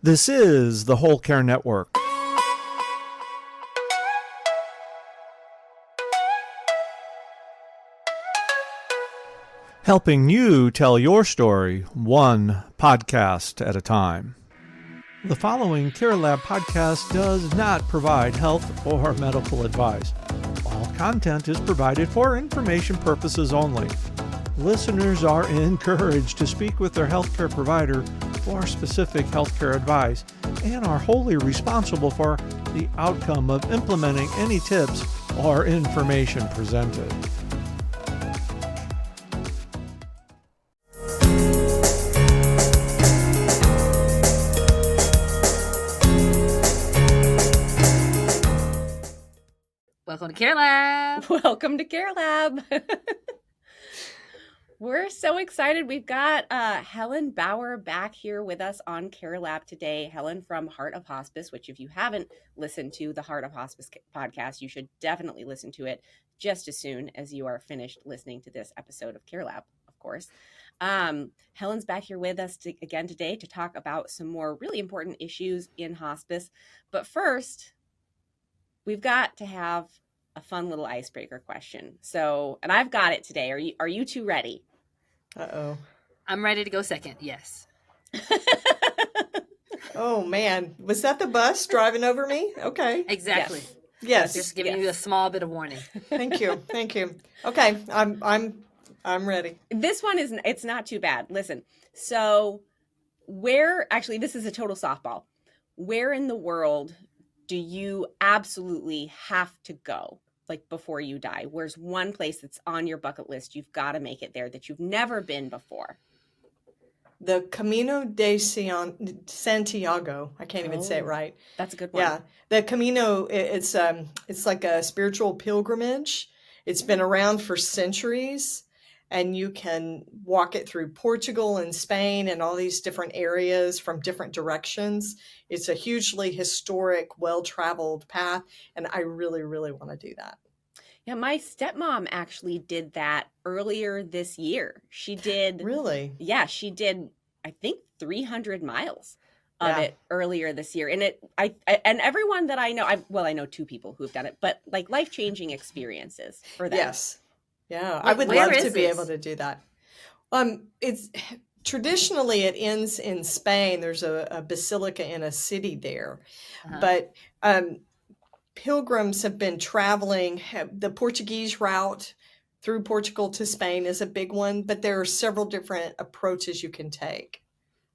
This is the Whole Care Network. Helping you tell your story one podcast at a time. The following Care Lab podcast does not provide health or medical advice. All content is provided for information purposes only. Listeners are encouraged to speak with their healthcare provider for specific healthcare advice and are wholly responsible for the outcome of implementing any tips or information presented. Welcome to Care Lab. Welcome to Care Lab. We're so excited. We've got Helen Bauer back here with us on Care Lab today. Helen from Heart of Hospice, which if you haven't listened to the Heart of Hospice podcast, you should definitely listen to it just as soon as you are finished listening to this episode of Care Lab, of course. Helen's back here with us again today to talk about some more really important issues in hospice. But first, we've got to have a fun little icebreaker question. So, and I've got it today. Are you two ready? Uh-oh. I'm ready to go second. Yes. Oh, man. Was that the bus driving over me? Okay. Exactly. Yes. Just giving you a small bit of warning. Thank you. Thank you. Okay. I'm ready. This one it's not too bad. Listen. So, this is a total softball. Where in the world do you absolutely have to go, like before you die? Where's one place that's on your bucket list? You've got to make it there that you've never been before. The Camino de Santiago. I can't even say it right. That's a good one. Yeah. The Camino, it's like a spiritual pilgrimage. It's been around for centuries, and you can walk it through Portugal and Spain and all these different areas from different directions. It's a hugely historic, well-traveled path, and I really, really want to do that. Yeah, my stepmom actually did that earlier this year. She did. Really? Yeah, she did, I think, 300 miles of it earlier this year. And and everyone that I know, I know two people who've done it, but like life-changing experiences for them. Yes. Yeah, I would love to be able to do that. It's traditionally it ends in Spain. There's a basilica in a city there, but pilgrims have been traveling. The Portuguese route through Portugal to Spain is a big one, but there are several different approaches you can take.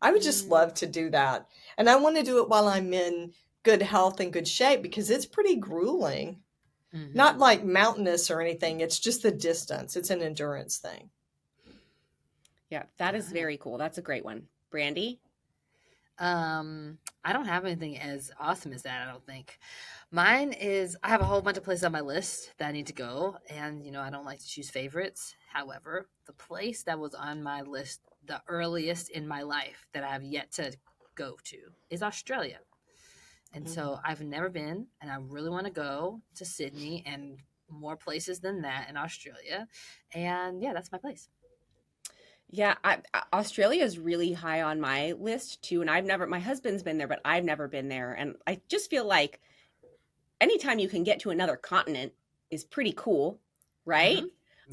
I would just love to do that, and I want to do it while I'm in good health and good shape because it's pretty grueling. Mm-hmm. Not like mountainous or anything. It's just the distance. It's an endurance thing. Yeah, that is very cool. That's a great one. Brandy? I don't have anything as awesome as that, I don't think. Mine is, I have a whole bunch of places on my list that I need to go. And, I don't like to choose favorites. However, the place that was on my list the earliest in my life that I have yet to go to is Australia. And so I've never been, and I really want to go to Sydney and more places than that in Australia. And yeah, that's my place. Yeah, Australia is really high on my list too. And my husband's been there, but I've never been there. And I just feel like anytime you can get to another continent is pretty cool, right?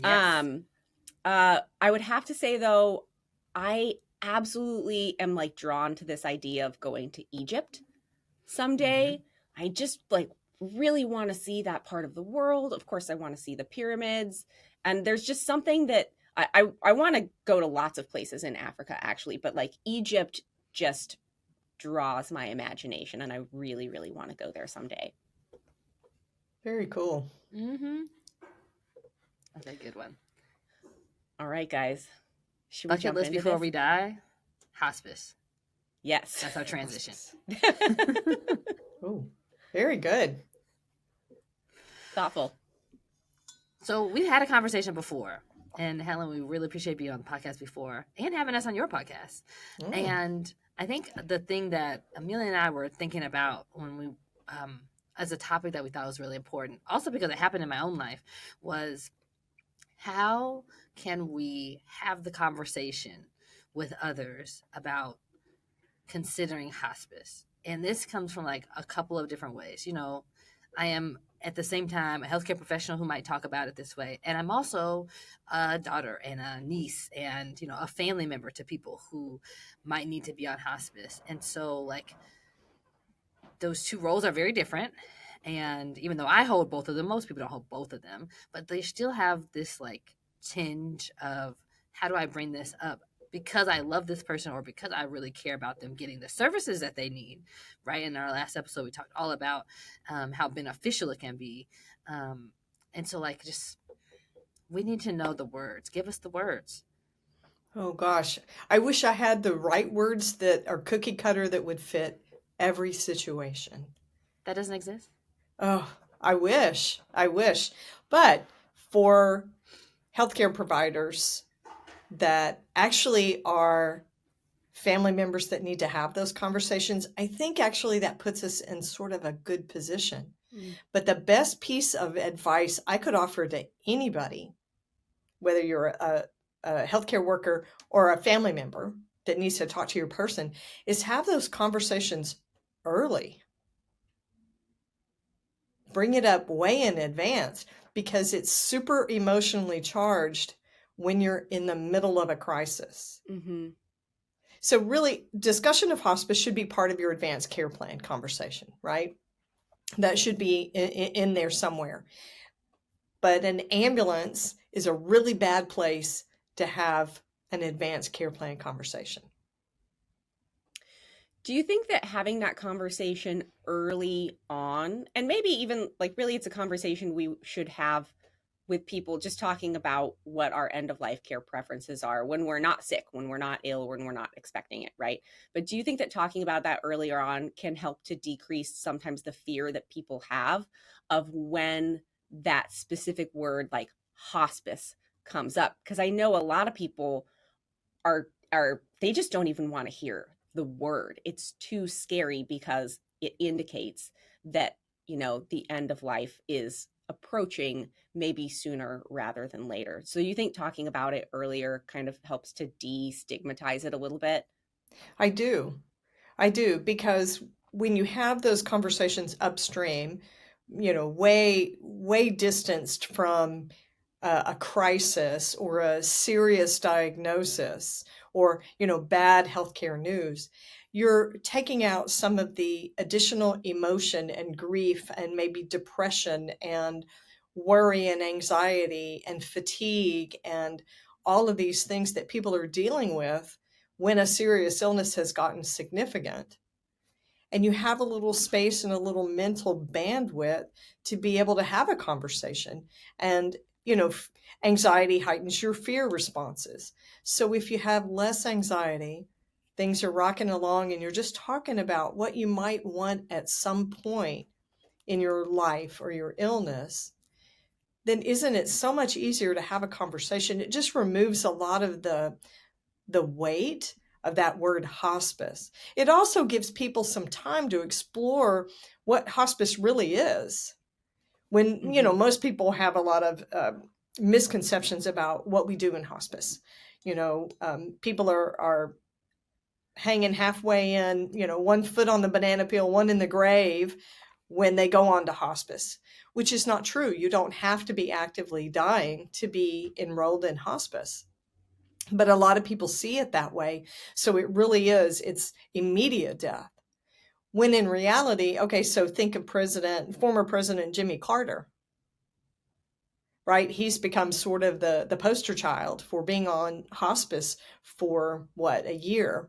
Mm-hmm. Yes. I would have to say though, I absolutely am like drawn to this idea of going to Egypt someday. Mm-hmm. I just really want to see that part of the world. Of course, I want to see the pyramids. And there's just something that I want to go to lots of places in Africa, actually. But Egypt just draws my imagination. And I really, really want to go there someday. Very cool. Mm-hmm. That's a good one. All right, guys. Should we bucket list before we die? Hospice. Yes. That's our transition. Oh, very good. Thoughtful. So we've had a conversation before. And Helen, we really appreciate being on the podcast before and having us on your podcast. And I think the thing that Amelia and I were thinking about when we, as a topic that we thought was really important, also because it happened in my own life, was how can we have the conversation with others about considering hospice. And this comes from like a couple of different ways. I am at the same time a healthcare professional who might talk about it this way. And I'm also a daughter and a niece and, a family member to people who might need to be on hospice. And so like those two roles are very different. And even though I hold both of them, most people don't hold both of them, but they still have this like tinge of how do I bring this up because I love this person or because I really care about them getting the services that they need, right? In our last episode, we talked all about how beneficial it can be. And so like just we need to know the words. Give us the words. Oh gosh, I wish I had the right words that are cookie cutter that would fit every situation. That doesn't exist? Oh, I wish. But for healthcare providers that actually are family members that need to have those conversations, I think actually that puts us in sort of a good position. But the best piece of advice I could offer to anybody, whether you're a healthcare worker or a family member that needs to talk to your person, is have those conversations early. Bring it up way in advance because it's super emotionally charged when you're in the middle of a crisis. Mm-hmm. So really, discussion of hospice should be part of your advanced care plan conversation, right? That should be in there somewhere. But an ambulance is a really bad place to have an advanced care plan conversation. Do you think that having that conversation early on, and maybe even like really it's a conversation we should have with people just talking about what our end of life care preferences are when we're not sick, when we're not ill, when we're not expecting it, right? But do you think that talking about that earlier on can help to decrease sometimes the fear that people have of when that specific word like hospice comes up? Because I know a lot of people are they just don't even want to hear the word. It's too scary because it indicates that, the end of life is approaching maybe sooner rather than later. So you think talking about it earlier kind of helps to destigmatize it a little bit? I do, because when you have those conversations upstream, way distanced from a crisis or a serious diagnosis or, bad healthcare news, you're taking out some of the additional emotion and grief and maybe depression and worry and anxiety and fatigue and all of these things that people are dealing with when a serious illness has gotten significant. And you have a little space and a little mental bandwidth to be able to have a conversation. And, anxiety heightens your fear responses. So if you have less anxiety, things are rocking along and you're just talking about what you might want at some point in your life or your illness, then isn't it so much easier to have a conversation? It just removes a lot of the weight of that word hospice. It also gives people some time to explore what hospice really is. When, most people have a lot of misconceptions about what we do in hospice. People are hanging halfway in, one foot on the banana peel, one in the grave when they go on to hospice, which is not true. You don't have to be actively dying to be enrolled in hospice. But a lot of people see it that way. So it really is, it's immediate death. When in reality, okay, so think of former President Jimmy Carter, right? He's become sort of the poster child for being on hospice for a year.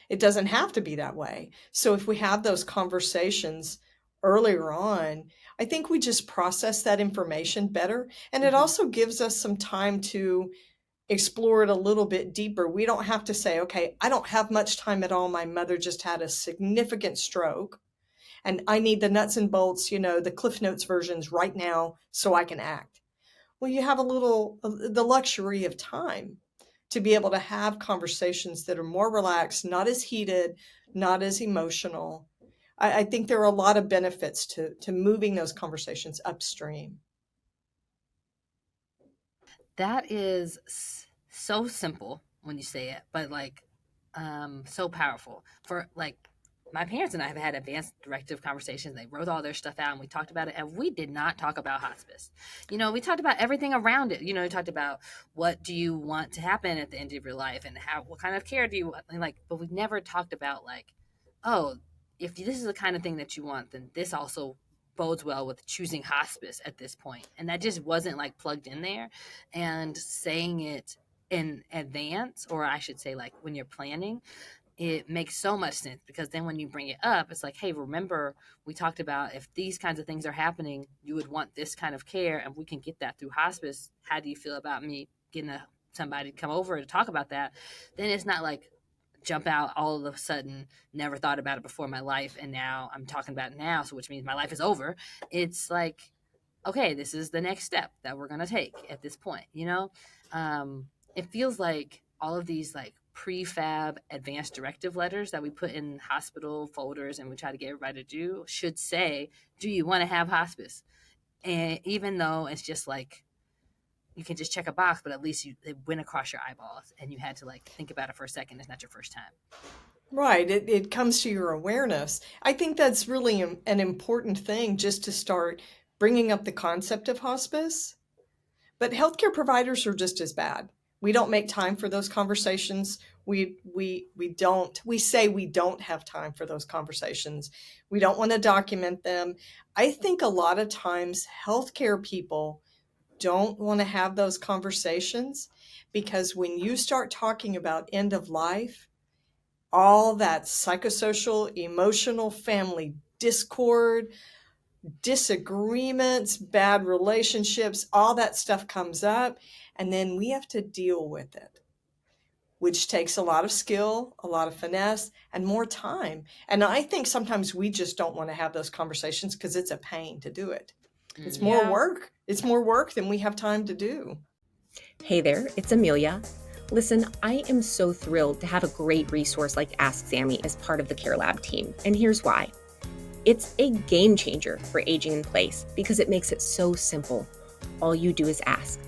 It doesn't have to be that way. So if we have those conversations earlier on, I think we just process that information better. And it also gives us some time to explore it a little bit deeper. We don't have to say, okay, I don't have much time at all. My mother just had a significant stroke and I need the nuts and bolts, the Cliff Notes versions right now so I can act. Well, you have the luxury of time to be able to have conversations that are more relaxed, not as heated, not as emotional. I think there are a lot of benefits to moving those conversations upstream. That is so simple when you say it, but like so powerful for like my parents and I have had advanced directive conversations. They wrote all their stuff out and we talked about it, and we did not talk about hospice. We talked about everything around it. We talked about what do you want to happen at the end of your life and what kind of care do you want, and but we never talked about oh, if this is the kind of thing that you want, then this also bodes well with choosing hospice at this point. And that just wasn't plugged in there. And saying it in advance, or I should say when you're planning, it makes so much sense, because then when you bring it up, it's hey, remember we talked about if these kinds of things are happening, you would want this kind of care, and we can get that through hospice. How do you feel about me getting somebody to come over to talk about that? Then it's not jump out all of a sudden, never thought about it before in my life, and now I'm talking about it now, so which means my life is over. It's okay, this is the next step that we're going to take at this point. It feels like all of these prefab advanced directive letters that we put in hospital folders and we try to get everybody to do should say, do you want to have hospice? And even though it's just you can just check a box, but at least it went across your eyeballs and you had to think about it for a second. It's not your first time. Right. It comes to your awareness. I think that's really an important thing, just to start bringing up the concept of hospice. But healthcare providers are just as bad. We don't make time for those conversations. We say we don't have time for those conversations. We don't want to document them. I think a lot of times healthcare people don't want to have those conversations, because when you start talking about end of life, all that psychosocial, emotional, family discord, disagreements, bad relationships, all that stuff comes up, and then we have to deal with it, which takes a lot of skill, a lot of finesse, and more time. And I think sometimes we just don't want to have those conversations because it's a pain to do it. It's more work. It's more work than we have time to do. Hey there, it's Amelia. Listen, I am so thrilled to have a great resource like Ask Sammy as part of the Care Lab team, and here's why. It's a game changer for aging in place because it makes it so simple. All you do is ask.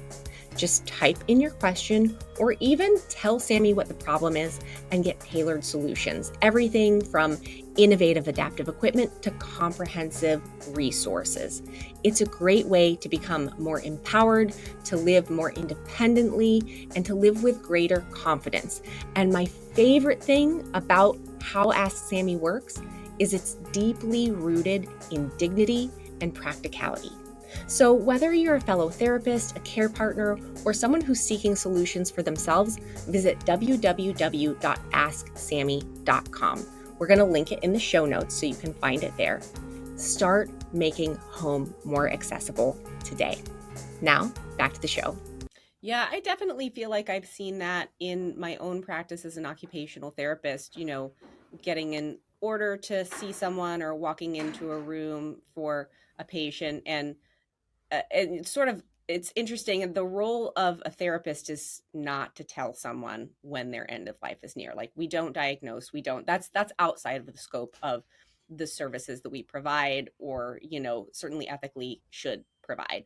Just type in your question or even tell Sammy what the problem is and get tailored solutions. Everything from innovative adaptive equipment to comprehensive resources. It's a great way to become more empowered, to live more independently, and to live with greater confidence. And my favorite thing about how Ask Sammy works is it's deeply rooted in dignity and practicality. So whether you're a fellow therapist, a care partner, or someone who's seeking solutions for themselves, visit www.asksammy.com. We're going to link it in the show notes so you can find it there. Start making home more accessible today. Now, back to the show. Yeah, I definitely feel like I've seen that in my own practice as an occupational therapist, getting an order to see someone or walking into a room for a patient, and it's interesting. The role of a therapist is not to tell someone when their end of life is near. We don't diagnose, that's outside of the scope of the services that we provide, or, certainly ethically should provide.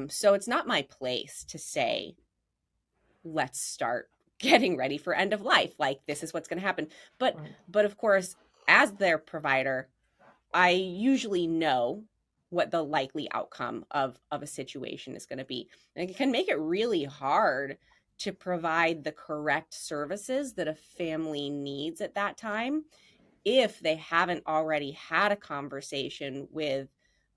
So it's not my place to say, let's start getting ready for end of life. This is what's going to happen. But of course, as their provider, I usually know what the likely outcome of a situation is going to be. And it can make it really hard to provide the correct services that a family needs at that time if they haven't already had a conversation with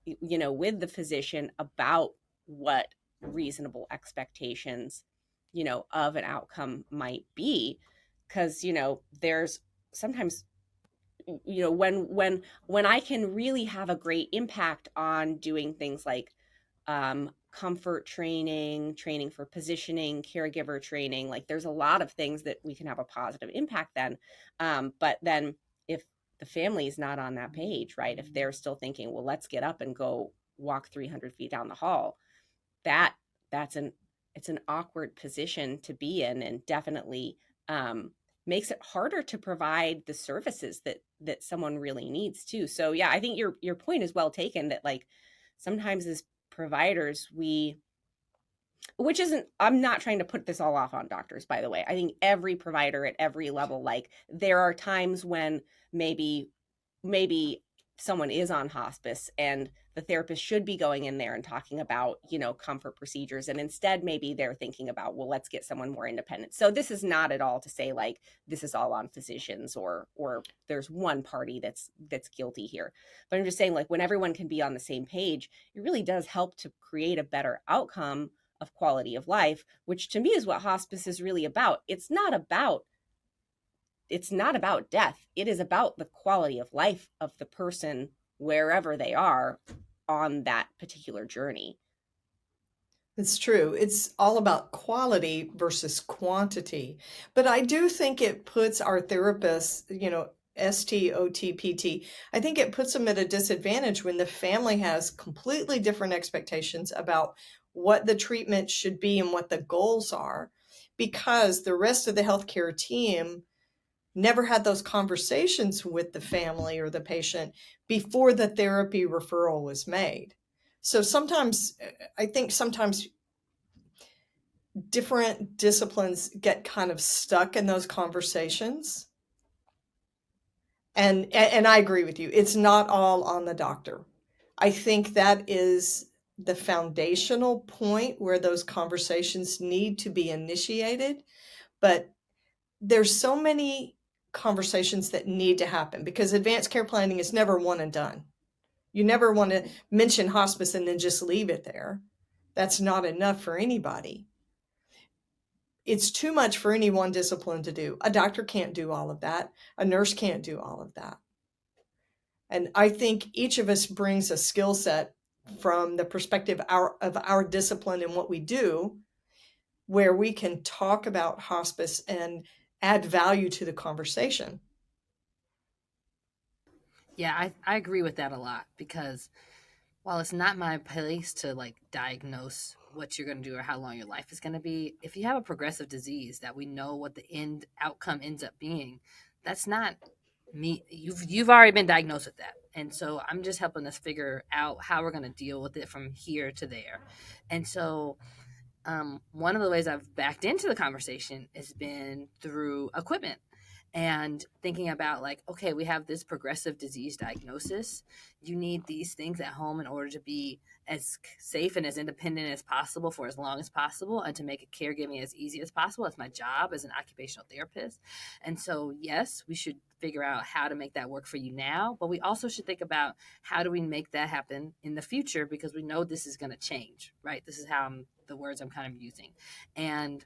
the physician about what reasonable expectations of an outcome might be. Because there's sometimes when I can really have a great impact on doing things like comfort training for positioning, caregiver training, there's a lot of things that we can have a positive impact then. But then if the family is not on that page, right? If they're still thinking, well, let's get up and go walk 300 feet down the hall, it's an awkward position to be in, and definitely makes it harder to provide the services that someone really needs too. So yeah, I think your point is well taken, that sometimes as providers, we which isn't, I'm not trying to put this all off on doctors, by the way. I think every provider at every level, like there are times when maybe someone is on hospice and the therapist should be going in there and talking about, comfort procedures, and instead maybe they're thinking about, well, let's get someone more independent. So this is not at all to say like this is all on physicians or there's one party that's guilty here. But I'm just saying, like, when everyone can be on the same page, it really does help to create a better outcome of quality of life, which to me is what hospice is really about. It's not about death. It is about the quality of life of the person wherever they are on that particular journey. It's true. It's all about quality versus quantity. But I do think it puts our therapists, STOTPT, I think it puts them at a disadvantage when the family has completely different expectations about what the treatment should be and what the goals are, because the rest of the healthcare team never had those conversations with the family or the patient before the therapy referral was made. So I think sometimes different disciplines get kind of stuck in those conversations. And I agree with you. It's not all on the doctor. I think that is the foundational point where those conversations need to be initiated. But there's so many conversations that need to happen, because advanced care planning is never one and done. You never want to mention hospice and then just leave it there. That's not enough for anybody. It's too much for any one discipline to do. A doctor can't do all of that. A nurse can't do all of that. And I think each of us brings a skill set from the perspective of our discipline and what we do, where we can talk about hospice and add value to the conversation. Yeah, I agree with that a lot, because while it's not my place to like diagnose what you're going to do or how long your life is going to be, if you have a progressive disease that we know what the end outcome ends up being, that's not me. You've already been diagnosed with that. And so I'm just helping us figure out how we're going to deal with it from here to there. And so one of the ways I've backed into the conversation has been through equipment and thinking about, like, okay, we have this progressive disease diagnosis. You need these things at home in order to be as safe and as independent as possible for as long as possible, and to make caregiving as easy as possible. That's my job as an occupational therapist. And so, yes, we should figure out how to make that work for you now, but we also should think about how do we make that happen in the future, because we know this is going to change, right? This is the words I'm kind of using. And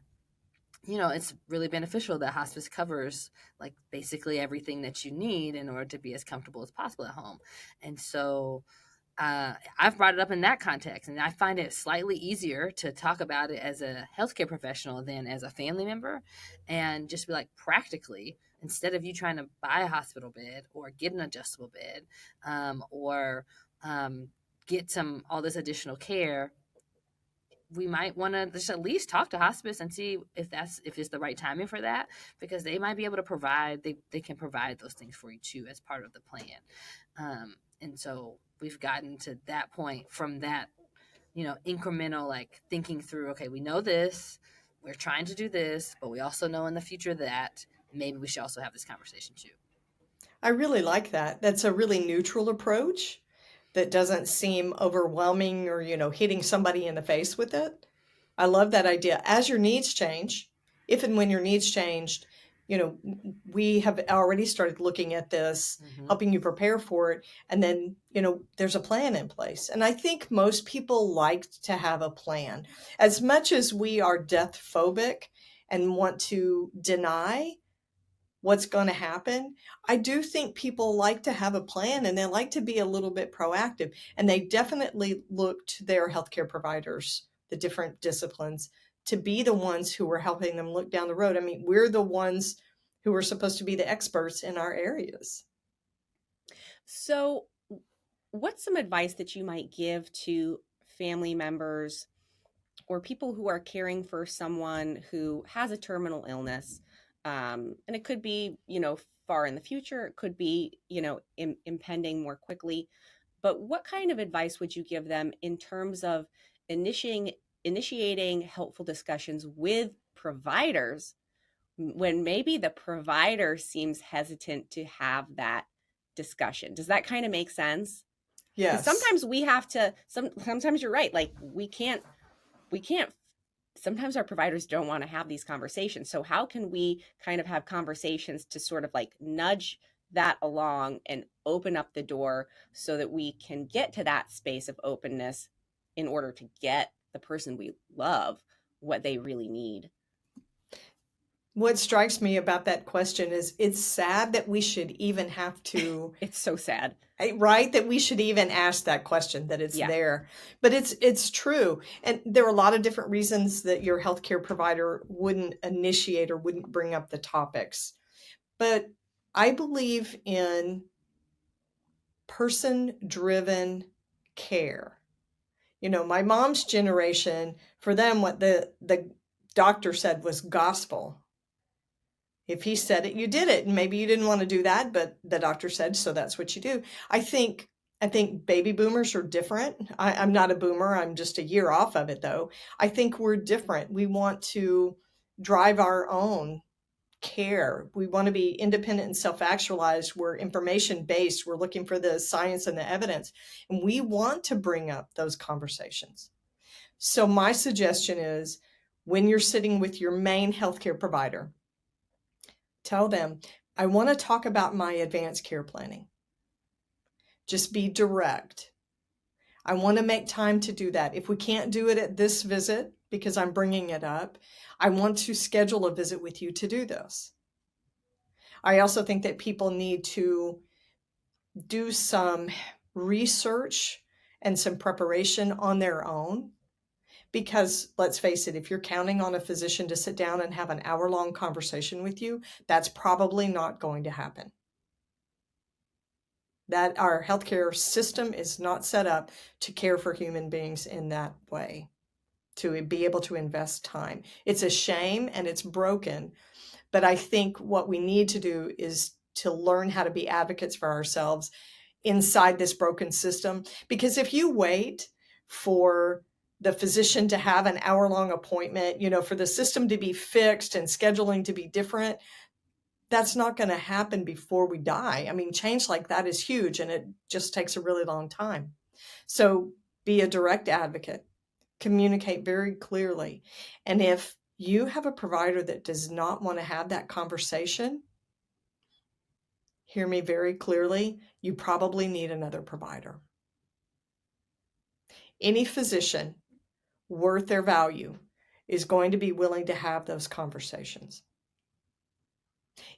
it's really beneficial that hospice covers like basically everything that you need in order to be as comfortable as possible at home. And so I've brought it up in that context, and I find it slightly easier to talk about it as a healthcare professional than as a family member, and just be like, practically, instead of you trying to buy a hospital bed or get an adjustable bed, or get all this additional care, we might want to just at least talk to hospice and see if it's the right timing for that, because they might be able to provide, they can provide those things for you too as part of the plan. And so we've gotten to that point from that, incremental, like, thinking through, okay, we know this, we're trying to do this, but we also know in the future that maybe we should also have this conversation too. I really like that. That's a really neutral approach that doesn't seem overwhelming or, hitting somebody in the face with it. I love that idea. As your needs change, if and when your needs changed, we have already started looking at this, helping you prepare for it. And then, there's a plan in place. And I think most people like to have a plan. As much as we are death phobic and want to deny what's going to happen, I do think people like to have a plan, and they like to be a little bit proactive, and they definitely look to their healthcare providers, the different disciplines, to be the ones who are helping them look down the road. I mean, we're the ones who are supposed to be the experts in our areas. So what's some advice that you might give to family members or people who are caring for someone who has a terminal illness? And it could be, far in the future. It could be, impending more quickly. But what kind of advice would you give them in terms of initiating initiating helpful discussions with providers when maybe the provider seems hesitant to have that discussion. Does that kind of make sense? Yes. Sometimes we have to, sometimes you're right. Like we can't, sometimes our providers don't want to have these conversations. So how can we kind of have conversations to sort of like nudge that along and open up the door so that we can get to that space of openness in order to get the person we love what they really need? What strikes me about that question is it's sad that we should even have to. It's so sad. Right? That we should even ask that question, that it's Yeah. there. But it's true. And there are a lot of different reasons that your healthcare provider wouldn't initiate or wouldn't bring up the topics. But I believe in person-driven care. You know, my mom's generation, for them, what the doctor said was gospel. If he said it, you did it. And maybe you didn't want to do that, but the doctor said, so that's what you do. I think baby boomers are different. I'm not a boomer. I'm just a year off of it, though. I think we're different. We want to drive our own care. We want to be independent and self-actualized. We're information-based. We're looking for the science and the evidence. And we want to bring up those conversations. So my suggestion is when you're sitting with your main healthcare provider, tell them, I want to talk about my advanced care planning. Just be direct. I want to make time to do that. If we can't do it at this visit, because I'm bringing it up, I want to schedule a visit with you to do this. I also think that people need to do some research and some preparation on their own. Because let's face it, if you're counting on a physician to sit down and have an hour-long conversation with you, that's probably not going to happen. That our healthcare system is not set up to care for human beings in that way, to be able to invest time. It's a shame and it's broken, but I think what we need to do is to learn how to be advocates for ourselves inside this broken system. Because if you wait for the physician to have an hour-long appointment, you know, for the system to be fixed and scheduling to be different, that's not going to happen before we die. I mean, change like that is huge and it just takes a really long time. So be a direct advocate, communicate very clearly. And if you have a provider that does not want to have that conversation, hear me very clearly, you probably need another provider. Any physician worth their value is going to be willing to have those conversations.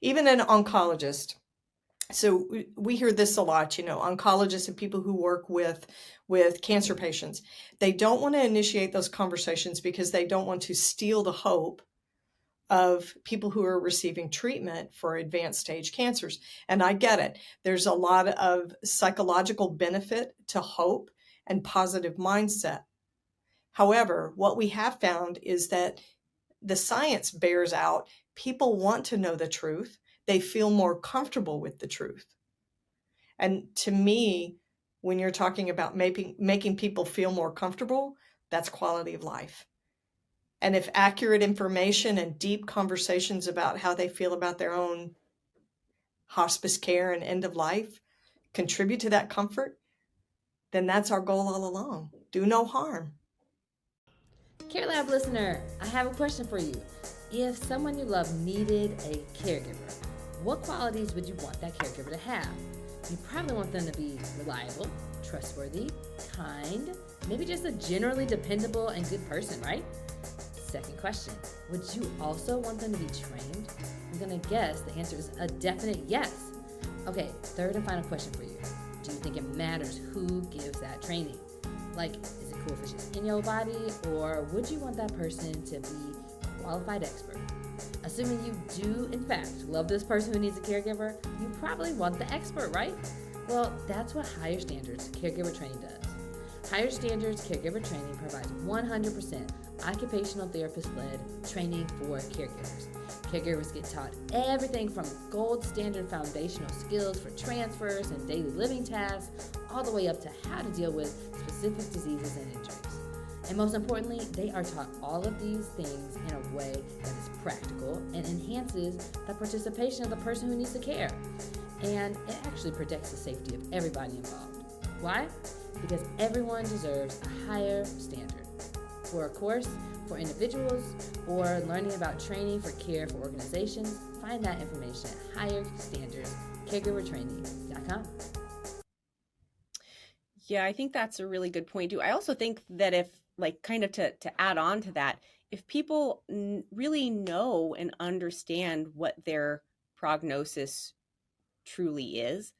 Even an oncologist. So we hear this a lot, you know, oncologists and people who work with cancer patients, they don't want to initiate those conversations because they don't want to steal the hope of people who are receiving treatment for advanced stage cancers. And I get it. There's a lot of psychological benefit to hope and positive mindset. However, what we have found is that the science bears out people want to know the truth. They feel more comfortable with the truth. And to me, when you're talking about making people feel more comfortable, that's quality of life. And if accurate information and deep conversations about how they feel about their own hospice care and end of life contribute to that comfort, then that's our goal all along. Do no harm. Care Lab listener, I have a question for you. If someone you love needed a caregiver, what qualities would you want that caregiver to have? You probably want them to be reliable, trustworthy, kind, maybe just a generally dependable and good person, right? Second question, would you also want them to be trained? I'm going to guess the answer is a definite yes. Okay, third and final question for you. Do you think it matters who gives that training? Like, is it cool if it's just in your body, or would you want that person to be a qualified expert? Assuming you do, in fact, love this person who needs a caregiver, you probably want the expert, right? Well, that's what Higher Standards Caregiver Training does. Higher Standards Caregiver Training provides 100% occupational therapist-led training for caregivers. Caregivers get taught everything from gold standard foundational skills for transfers and daily living tasks, all the way up to how to deal with specific diseases and injuries. And most importantly, they are taught all of these things in a way that is practical and enhances the participation of the person who needs the care. And it actually protects the safety of everybody involved. Why? Because everyone deserves a higher standard. For a course for individuals or learning about training for care for organizations, find that information at higherstandardscaregivertraining.com. Yeah, I think that's a really good point too. I also think that if, like, kind of to add on to that, if people really know and understand what their prognosis truly is,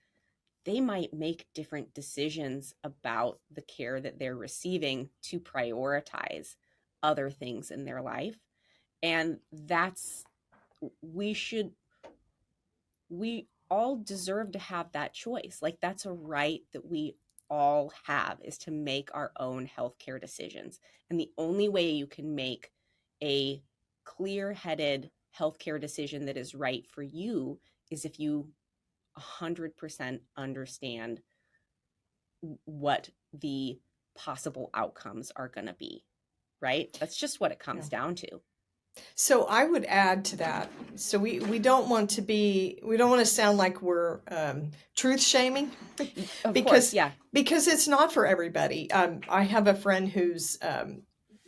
they might make different decisions about the care that they're receiving to prioritize other things in their life. And we all deserve to have that choice. Like, that's a right that we all have, is to make our own healthcare decisions. And the only way you can make a clear-headed healthcare decision that is right for you is if you 100% understand what the possible outcomes are going to be, right? That's just what it comes down to. So I would add to that. So we don't want to sound like we're truth shaming, because it's not for everybody. I have a friend whose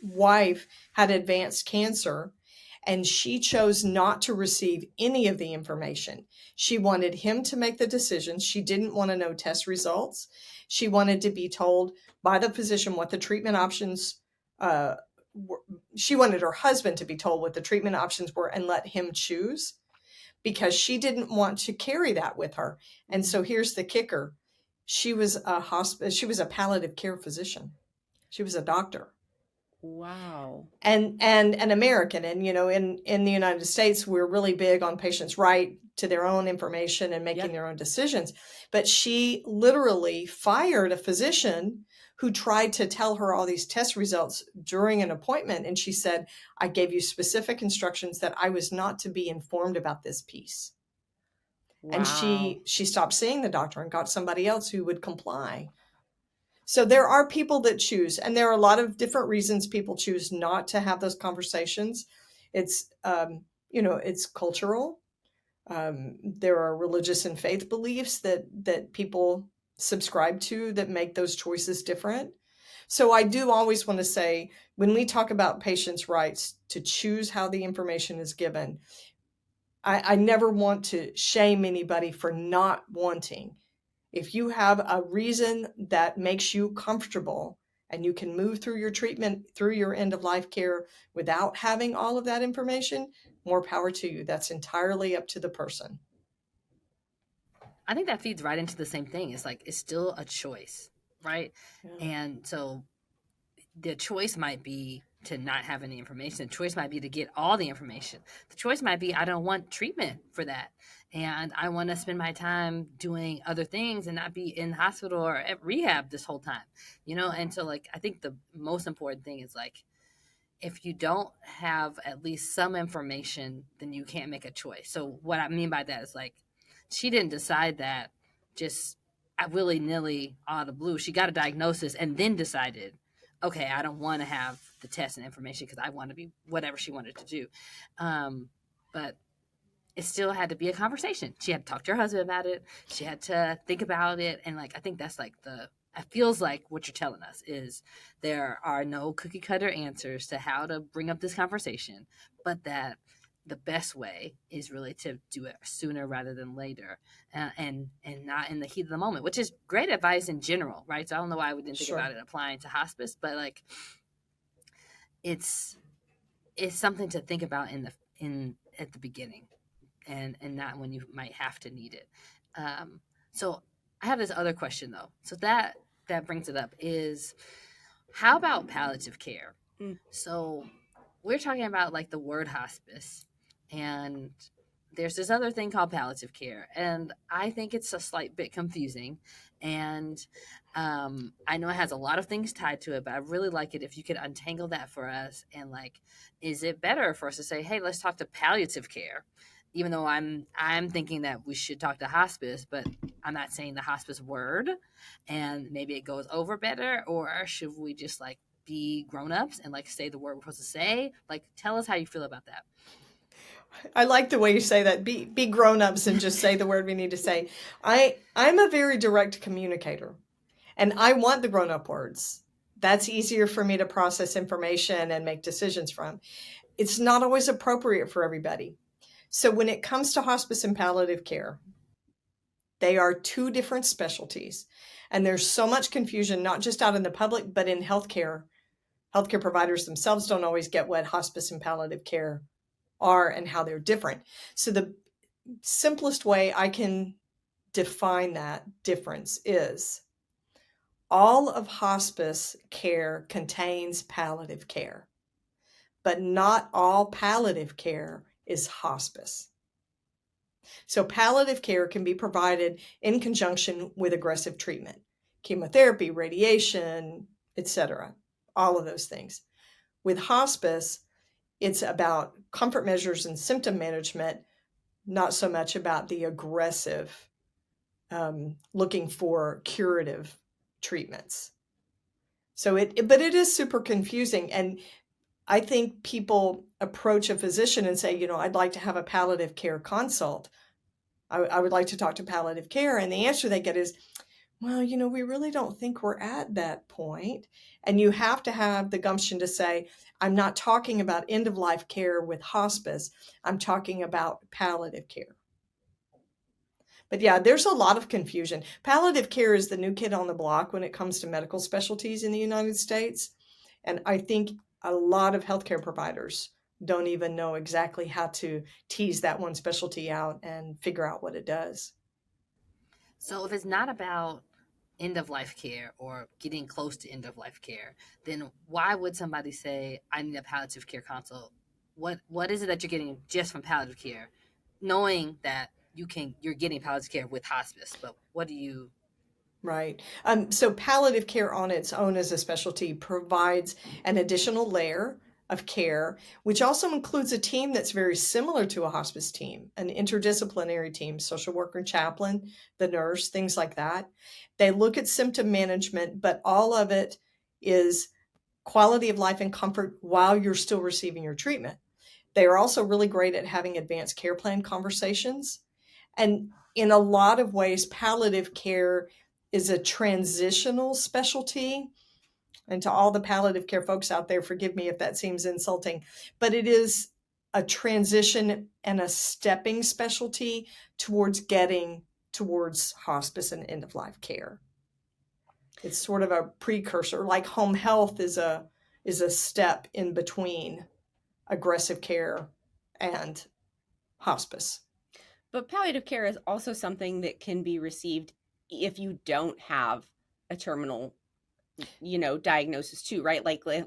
wife had advanced cancer, and she chose not to receive any of the information. She wanted him to make the decisions. She didn't want to know test results. She wanted to be told by the physician what the treatment options she wanted her husband to be told what the treatment options were and let him choose, because she didn't want to carry that with her. And so here's the kicker. She was a palliative care physician. She was a doctor. Wow. And an American. And, in the United States, we're really big on patients' right to their own information and making their own decisions. But she literally fired a physician who tried to tell her all these test results during an appointment. And she said, I gave you specific instructions that I was not to be informed about this piece. Wow. And she stopped seeing the doctor and got somebody else who would comply. So there are people that choose, and there are a lot of different reasons people choose not to have those conversations. It's, it's cultural. There are religious and faith beliefs that people subscribe to that make those choices different. So I do always want to say, when we talk about patients' rights to choose how the information is given, I never want to shame anybody for not wanting. If you have a reason that makes you comfortable and you can move through your treatment, through your end-of-life care without having all of that information, more power to you. That's entirely up to the person. I think that feeds right into the same thing. It's still a choice, right? Yeah. And so the choice might be to not have any information. The choice might be to get all the information. The choice might be, I don't want treatment for that. And I want to spend my time doing other things and not be in the hospital or at rehab this whole time, And so I think the most important thing is if you don't have at least some information, then you can't make a choice. So what I mean by that is she didn't decide that just willy-nilly out of the blue. She got a diagnosis and then decided, okay, I don't want to have the test and information because I want to be whatever she wanted to do. But it still had to be a conversation. She had to talk to her husband about it. She had to think about it. And I think that's it feels like what you're telling us is there are no cookie cutter answers to how to bring up this conversation, but that the best way is really to do it sooner rather than later, and not in the heat of the moment, which is great advice in general, right? So I don't know why we didn't think about it applying to hospice, but it's something to think about at the beginning, and not when you might have to need it. So I have this other question though. So that brings it up is, how about palliative care? So we're talking about the word hospice, and there's this other thing called palliative care, and I think it's a slight bit confusing. And I know it has a lot of things tied to it, but I really like it if you could untangle that for us. And is it better for us to say, hey, let's talk to palliative care, even though I'm thinking that we should talk to hospice, but I'm not saying the hospice word, and maybe it goes over better? Or should we just be grown-ups and like say the word we're supposed to say? Like, tell us how you feel about that. I like the way you say that. Be grown-ups and just say the word we need to say. I'm a very direct communicator, and I want the grown-up words. That's easier for me to process information and make decisions from. It's not always appropriate for everybody. So when it comes to hospice and palliative care, they are two different specialties. And there's so much confusion, not just out in the public, but in healthcare. Healthcare providers themselves don't always get what hospice and palliative care are and how they're different. So the simplest way I can define that difference is all of hospice care contains palliative care, but not all palliative care is hospice. So palliative care can be provided in conjunction with aggressive treatment, chemotherapy, radiation, etc., all of those things. With hospice, it's about comfort measures and symptom management, not so much about the aggressive, looking for curative treatments. So but it is super confusing. And I think people approach a physician and say, I'd like to have a palliative care consult. I would like to talk to palliative care. And the answer they get is, well, we really don't think we're at that point. And you have to have the gumption to say, I'm not talking about end-of-life care with hospice. I'm talking about palliative care. But yeah, there's a lot of confusion. Palliative care is the new kid on the block when it comes to medical specialties in the United States. And I think a lot of healthcare providers don't even know exactly how to tease that one specialty out and figure out what it does. So if it's not about end-of-life care or getting close to end-of-life care, then why would somebody say, I need a palliative care consult? What is it that you're getting just from palliative care, knowing that you're getting palliative care with hospice? But what do you... Right. So palliative care on its own as a specialty provides an additional layer of care, which also includes a team that's very similar to a hospice team, an interdisciplinary team, social worker, chaplain, the nurse, things like that. They look at symptom management, but all of it is quality of life and comfort while you're still receiving your treatment. They are also really great at having advanced care plan conversations. And in a lot of ways, palliative care is a transitional specialty. And to all the palliative care folks out there, forgive me if that seems insulting, but it is a transition and a stepping specialty towards getting towards hospice and end-of-life care. It's sort of a precursor, like home health is a step in between aggressive care and hospice. But palliative care is also something that can be received if you don't have a terminal, diagnosis too, right? Like if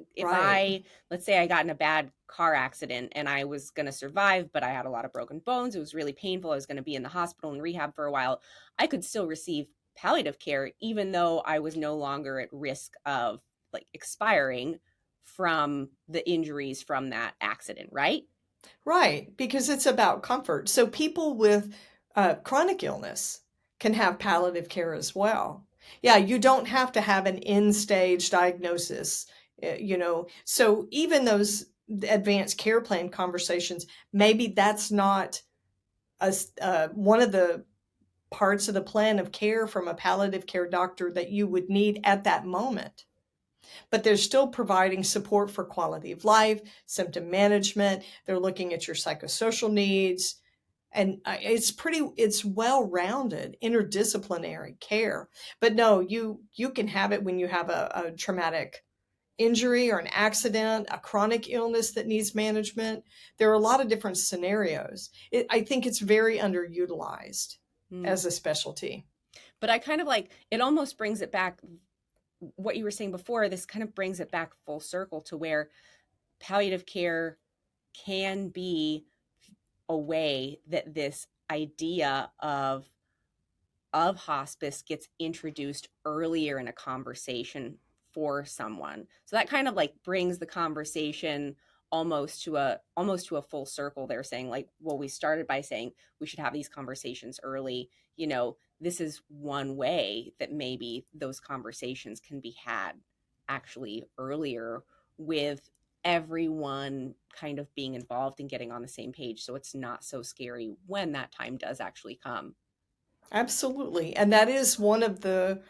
let's say I got in a bad car accident and I was going to survive, but I had a lot of broken bones. It was really painful. I was going to be in the hospital and rehab for a while. I could still receive palliative care, even though I was no longer at risk of like expiring from the injuries from that accident, right? Right, because it's about comfort. So people with chronic illness can have palliative care as well. Yeah, you don't have to have an end-stage diagnosis, So even those advanced care plan conversations, maybe that's not one of the parts of the plan of care from a palliative care doctor that you would need at that moment. But they're still providing support for quality of life, symptom management. They're looking at your psychosocial needs. And it's well-rounded, interdisciplinary care. But no, you can have it when you have a traumatic injury or an accident, a chronic illness that needs management. There are a lot of different scenarios. I think it's very underutilized as a specialty. But I kind of it almost brings it back. What you were saying before, this kind of brings it back full circle to where palliative care can be a way that this idea of hospice gets introduced earlier in a conversation for someone. So that kind of brings the conversation almost to a full circle. They're saying well, we started by saying we should have these conversations early. This is one way that maybe those conversations can be had actually earlier, with everyone kind of being involved and getting on the same page, so it's not so scary when that time does actually come. Absolutely. And that is one of the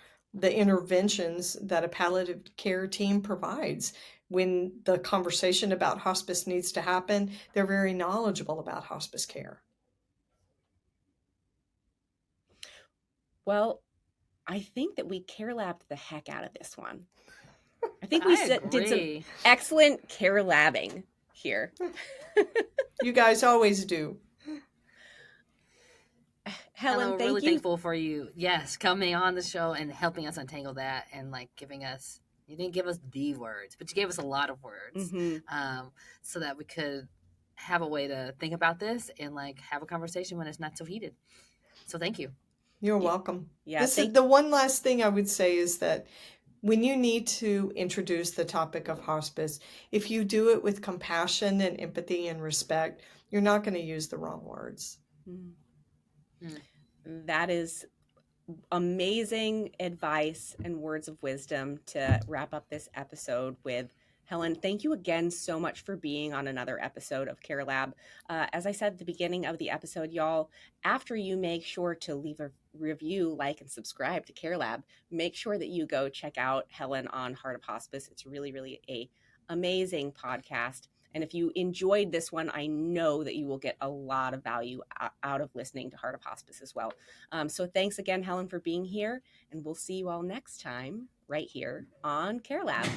interventions that a palliative care team provides. When the conversation about hospice needs to happen, they're very knowledgeable about hospice care. Well, I think that we care labbed the heck out of this one. I think we did some excellent care labbing here. You guys always do. Helen, we're really thankful for you. Yes, coming on the show and helping us untangle that, and like giving us, you didn't give us the words, but you gave us a lot of words, so that we could have a way to think about this and like have a conversation when it's not so heated. So thank you. You're welcome. Yeah. The one last thing I would say is that when you need to introduce the topic of hospice, if you do it with compassion and empathy and respect, you're not going to use the wrong words. That is amazing advice and words of wisdom to wrap up this episode with. Helen, thank you again so much for being on another episode of Care Lab. As I said at the beginning of the episode, y'all, after you make sure to leave a review, like, and subscribe to Care Lab, make sure that you go check out Helen on Heart of Hospice. It's really, really a amazing podcast. And if you enjoyed this one, I know that you will get a lot of value out of listening to Heart of Hospice as well. So thanks again, Helen, for being here. And we'll see you all next time right here on Care Lab.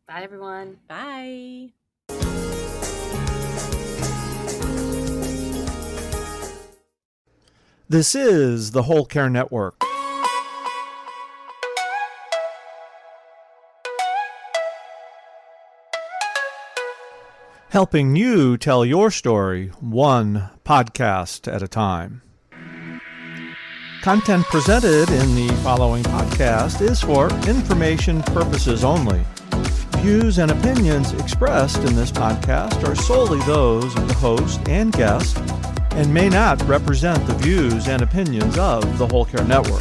Bye, everyone. Bye. This is the Whole Care Network. Helping you tell your story one podcast at a time. Content presented in the following podcast is for information purposes only. Views and opinions expressed in this podcast are solely those of the host and guest and may not represent the views and opinions of the Whole Care Network.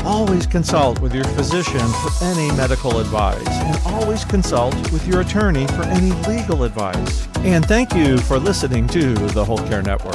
Always consult with your physician for any medical advice, and always consult with your attorney for any legal advice. And thank you for listening to the Whole Care Network.